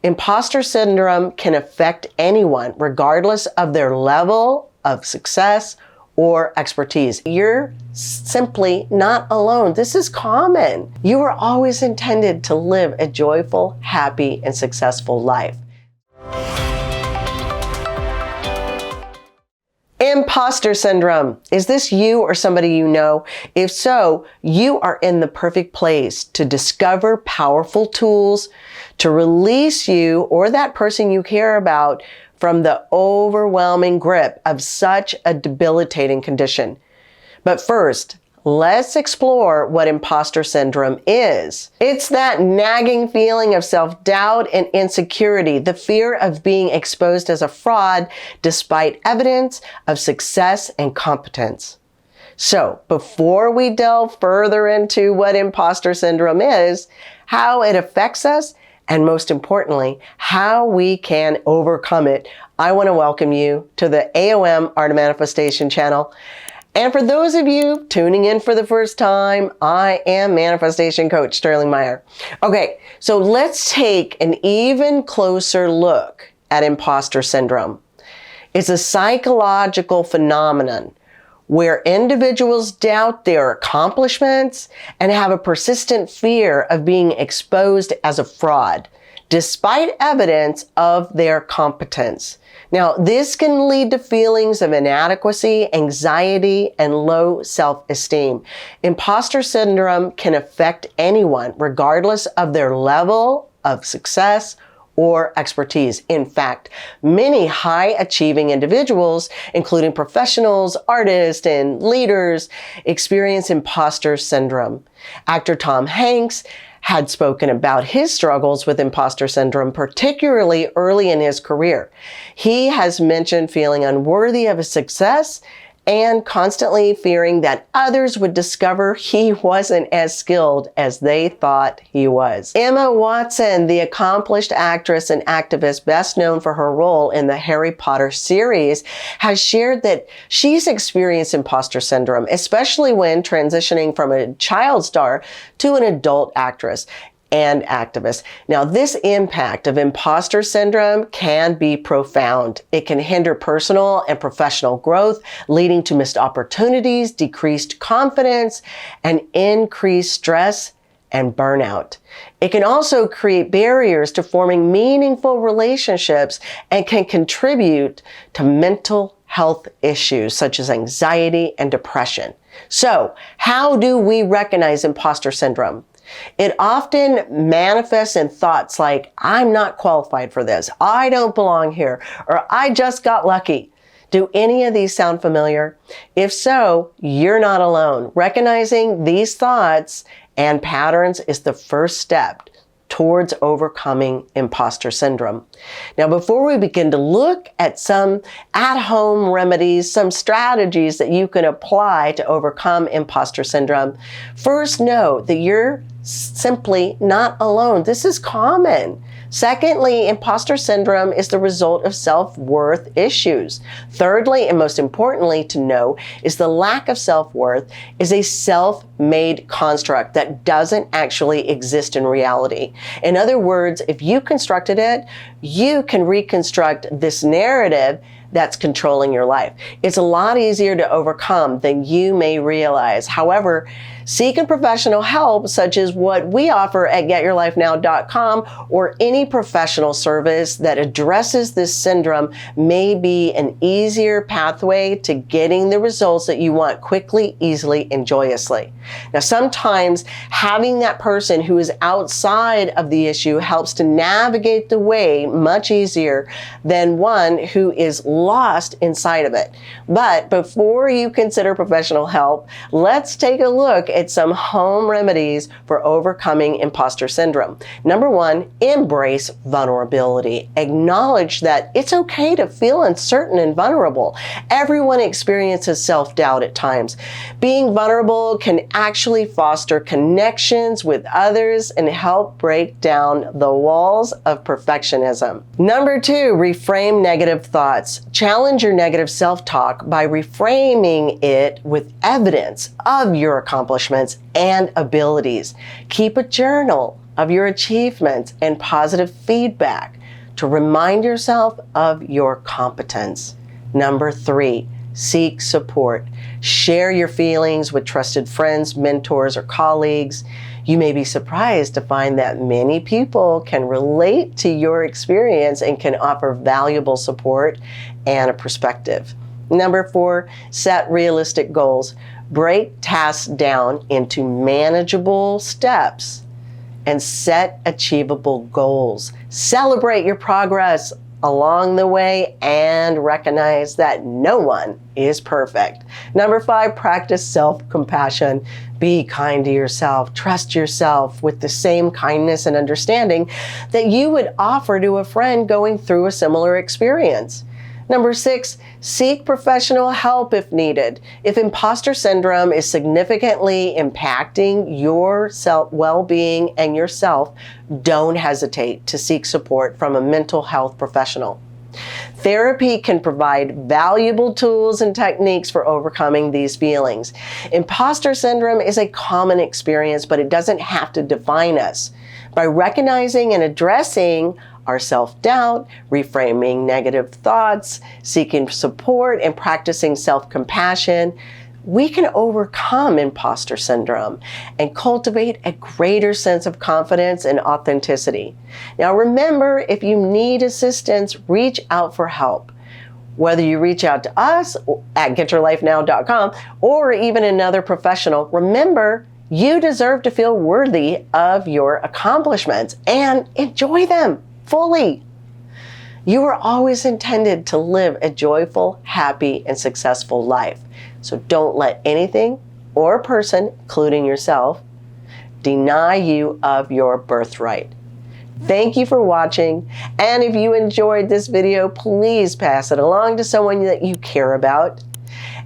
Imposter syndrome can affect anyone, regardless of their level of success or expertise. You're simply not alone. This is common. You were always intended to live a joyful, happy, and successful life. Imposter syndrome. Is this you or somebody you know? If so, you are in the perfect place to discover powerful tools to release you or that person you care about from the overwhelming grip of such a debilitating condition. But first, let's explore what imposter syndrome is. It's that nagging feeling of self-doubt and insecurity, the fear of being exposed as a fraud despite evidence of success and competence. So, before we delve further into what imposter syndrome is, how it affects us, and most importantly, how we can overcome it, I want to welcome you to the AOM Art of Manifestation channel. And for those of you tuning in for the first time, I am Manifestation Coach Sterling Mire. Okay, so let's take an even closer look at imposter syndrome. It's a psychological phenomenon where individuals doubt their accomplishments and have a persistent fear of being exposed as a fraud, despite evidence of their competence. Now, this can lead to feelings of inadequacy, anxiety, and low self-esteem. Imposter syndrome can affect anyone, regardless of their level of success or expertise. In fact, many high-achieving individuals, including professionals, artists, and leaders, experience imposter syndrome. Actor Tom Hanks had spoken about his struggles with imposter syndrome, particularly early in his career. He has mentioned feeling unworthy of his success and constantly fearing that others would discover he wasn't as skilled as they thought he was. Emma Watson, the accomplished actress and activist best known for her role in the Harry Potter series, has shared that she's experienced imposter syndrome, especially when transitioning from a child star to an adult actress and activist. Now, this impact of imposter syndrome can be profound. It can hinder personal and professional growth, leading to missed opportunities, decreased confidence, and increased stress and burnout. It can also create barriers to forming meaningful relationships and can contribute to mental health issues such as anxiety and depression. So, how do we recognize imposter syndrome? It often manifests in thoughts like, I'm not qualified for this, I don't belong here, or I just got lucky. Do any of these sound familiar? If so, you're not alone. Recognizing these thoughts and patterns is the first step towards overcoming imposter syndrome. Now, before we begin to look at some at-home remedies, some strategies that you can apply to overcome imposter syndrome, first know that you're simply not alone. This is common. Secondly, imposter syndrome is the result of self-worth issues. Thirdly, and most importantly to know, is the lack of self-worth is a self-made construct that doesn't actually exist in reality. In other words, if you constructed it, you can reconstruct this narrative that's controlling your life. It's a lot easier to overcome than you may realize. However, seeking professional help, such as what we offer at getyourlifenow.com, or any professional service that addresses this syndrome, may be an easier pathway to getting the results that you want quickly, easily, and joyously. Now, sometimes having that person who is outside of the issue helps to navigate the way much easier than one who is lost inside of it. But before you consider professional help, let's take a look at some home remedies for overcoming imposter syndrome. Number one, embrace vulnerability. Acknowledge that it's okay to feel uncertain and vulnerable. Everyone experiences self-doubt at times. Being vulnerable can actually foster connections with others and help break down the walls of perfectionism. Number two, reframe negative thoughts. Challenge your negative self-talk by reframing it with evidence of your accomplishments and abilities. Keep a journal of your achievements and positive feedback to remind yourself of your competence. Number 3, seek support. Share your feelings with trusted friends, mentors, or colleagues. You may be surprised to find that many people can relate to your experience and can offer valuable support and a perspective. Number 4, set realistic goals. Break tasks down into manageable steps and set achievable goals. Celebrate your progress along the way and recognize that no one is perfect. Number 5, practice self-compassion. Be kind to yourself. Trust yourself with the same kindness and understanding that you would offer to a friend going through a similar experience. Number 6, seek professional help if needed. If imposter syndrome is significantly impacting your well-being and yourself, don't hesitate to seek support from a mental health professional. Therapy can provide valuable tools and techniques for overcoming these feelings. Imposter syndrome is a common experience, but it doesn't have to define us. By recognizing and addressing our self-doubt, reframing negative thoughts, seeking support, and practicing self-compassion, we can overcome imposter syndrome and cultivate a greater sense of confidence and authenticity. Now remember, if you need assistance, reach out for help. Whether you reach out to us at getyourlifenow.com or even another professional, remember, you deserve to feel worthy of your accomplishments and enjoy them fully. You were always intended to live a joyful, happy, and successful life. So don't let anything or person, including yourself, deny you of your birthright. Thank you for watching. And if you enjoyed this video, please pass it along to someone that you care about.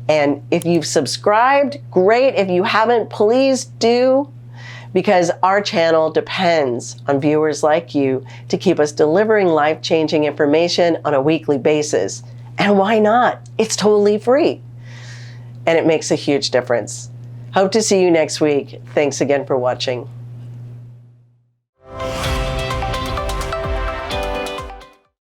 And if you've subscribed, great. If you haven't, please do, because our channel depends on viewers like you to keep us delivering life-changing information on a weekly basis. And why not? It's totally free. And it makes a huge difference. Hope to see you next week. Thanks again for watching.